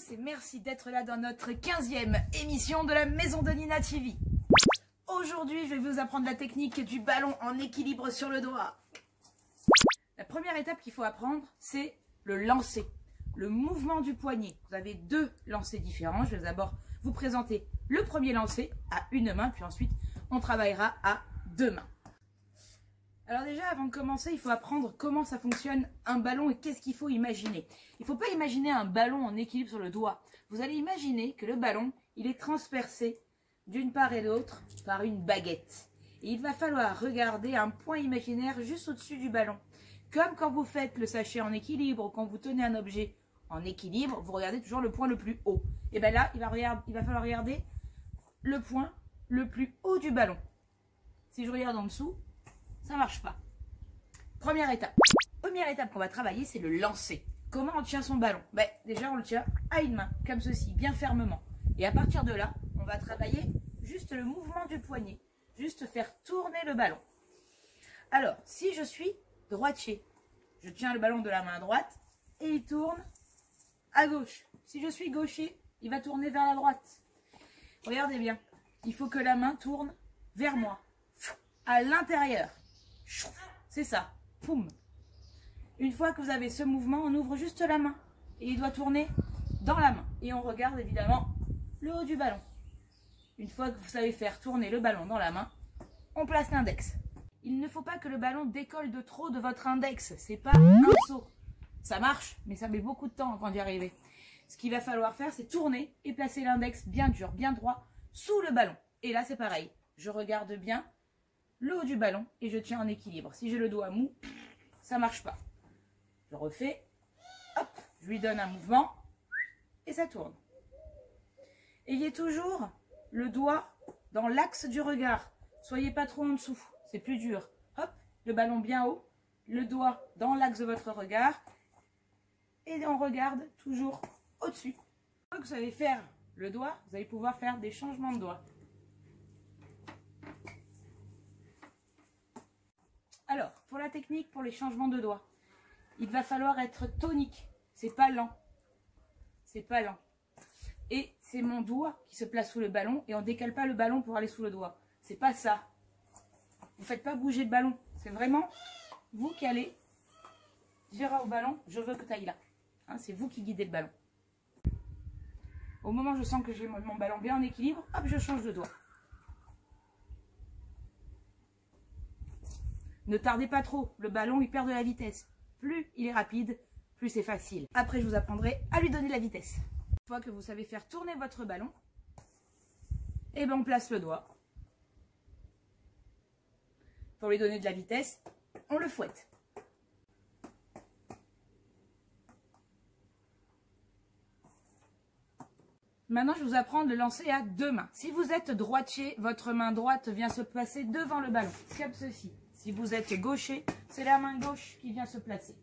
tous et merci d'être là dans notre 15e émission de la Maison de Nina TV. Aujourd'hui, je vais vous apprendre la technique du ballon en équilibre sur le doigt. La première étape qu'il faut apprendre, c'est le lancer, le mouvement du poignet. Vous avez deux lancers différents. Je vais d'abord vous présenter le premier lancer à une main, puis ensuite on travaillera à deux mains. Alors déjà, avant de commencer, il faut apprendre comment ça fonctionne un ballon et qu'est-ce qu'il faut imaginer. Il ne faut pas imaginer un ballon en équilibre sur le doigt. Vous allez imaginer que le ballon, il est transpercé d'une part et d'autre par une baguette. Et il va falloir regarder un point imaginaire juste au-dessus du ballon. Comme quand vous faites le sachet en équilibre ou quand vous tenez un objet en équilibre, vous regardez toujours le point le plus haut. Et bien là, il va falloir regarder le point le plus haut du ballon. Si je regarde en dessous, ça ne marche pas. Première étape. Première étape qu'on va travailler, c'est le lancer. Comment on tient son ballon? Déjà, on le tient à une main, comme ceci, bien fermement. Et à partir de là, on va travailler juste le mouvement du poignet. Juste faire tourner le ballon. Alors, si je suis droitier, je tiens le ballon de la main droite et il tourne à gauche. Si je suis gaucher, il va tourner vers la droite. Regardez bien. Il faut que la main tourne vers moi, à l'intérieur. C'est ça. Poum. Une fois que vous avez ce mouvement, on ouvre juste la main. Et il doit tourner dans la main. Et on regarde évidemment le haut du ballon. Une fois que vous savez faire tourner le ballon dans la main, on place l'index. Il ne faut pas que le ballon décolle de trop de votre index. C'est pas un saut. Ça marche, mais ça met beaucoup de temps avant d'y arriver. Ce qu'il va falloir faire, c'est tourner et placer l'index bien dur, bien droit, sous le ballon. Et là, c'est pareil. Je regarde bien le haut du ballon et je tiens en équilibre. Si j'ai le doigt mou, ça marche pas. Je refais, hop, je lui donne un mouvement et ça tourne. Ayez toujours le doigt dans l'axe du regard. Soyez pas trop en dessous, c'est plus dur. Hop, le ballon bien haut, le doigt dans l'axe de votre regard et on regarde toujours au-dessus. Une fois que vous savez faire le doigt, vous allez pouvoir faire des changements de doigt. Alors, pour la technique, pour les changements de doigts, il va falloir être tonique. C'est pas lent. C'est pas lent. Et c'est mon doigt qui se place sous le ballon et on ne décale pas le ballon pour aller sous le doigt. C'est pas ça. Vous ne faites pas bouger le ballon. C'est vraiment vous qui allez dire au ballon, je veux que tu ailles là. Hein, c'est vous qui guidez le ballon. Au moment où je sens que j'ai mon ballon bien en équilibre, hop, je change de doigt. Ne tardez pas trop, le ballon il perd de la vitesse. Plus il est rapide, plus c'est facile. Après je vous apprendrai à lui donner la vitesse. Une fois que vous savez faire tourner votre ballon, et on place le doigt. Pour lui donner de la vitesse, on le fouette. Maintenant je vous apprends de lancer à deux mains. Si vous êtes droitier, votre main droite vient se placer devant le ballon, comme ceci. Si vous êtes gaucher, c'est la main gauche qui vient se placer.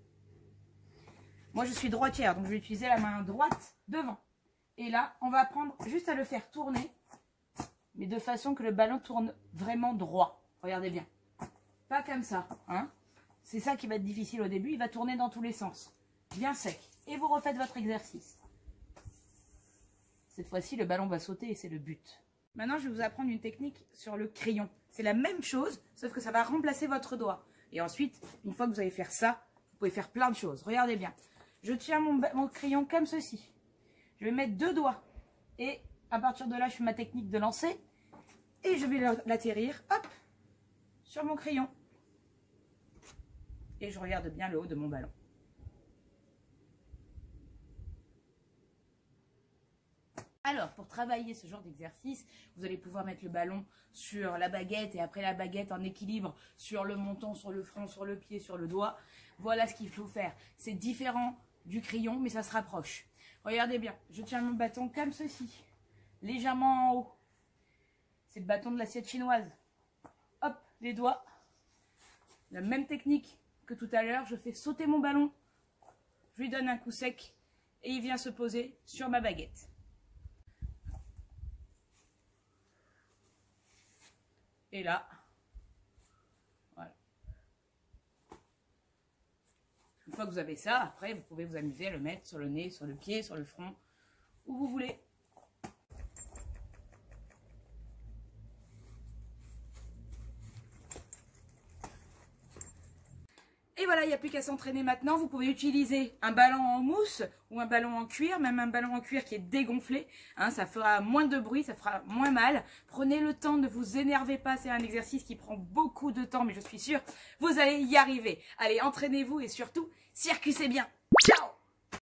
Moi, je suis droitière, donc je vais utiliser la main droite devant. Et là, on va apprendre juste à le faire tourner, mais de façon que le ballon tourne vraiment droit. Regardez bien. Pas comme ça. Hein. C'est ça qui va être difficile au début. Il va tourner dans tous les sens. Bien sec. Et vous refaites votre exercice. Cette fois-ci, le ballon va sauter et c'est le but. Maintenant, je vais vous apprendre une technique sur le crayon. C'est la même chose, sauf que ça va remplacer votre doigt. Et ensuite, une fois que vous allez faire ça, vous pouvez faire plein de choses. Regardez bien. Je tiens mon crayon comme ceci. Je vais mettre deux doigts. Et à partir de là, je fais ma technique de lancer. Et je vais l'atterrir, hop, sur mon crayon. Et je regarde bien le haut de mon ballon. Alors, pour travailler ce genre d'exercice, vous allez pouvoir mettre le ballon sur la baguette et après la baguette en équilibre sur le menton, sur le front, sur le pied, sur le doigt. Voilà ce qu'il faut faire. C'est différent du crayon, mais ça se rapproche. Regardez bien, je tiens mon bâton comme ceci, légèrement en haut. C'est le bâton de l'assiette chinoise. Hop, les doigts. La même technique que tout à l'heure, je fais sauter mon ballon, je lui donne un coup sec et il vient se poser sur ma baguette. Et là, voilà. Une fois que vous avez ça, après, vous pouvez vous amuser à le mettre sur le nez, sur le pied, sur le front, où vous voulez. Et voilà, il n'y a plus qu'à s'entraîner maintenant. Vous pouvez utiliser un ballon en mousse ou un ballon en cuir, même un ballon en cuir qui est dégonflé. Hein, ça fera moins de bruit, ça fera moins mal. Prenez le temps, ne vous énervez pas. C'est un exercice qui prend beaucoup de temps, mais je suis sûre, vous allez y arriver. Allez, entraînez-vous et surtout, circuitez bien. Ciao!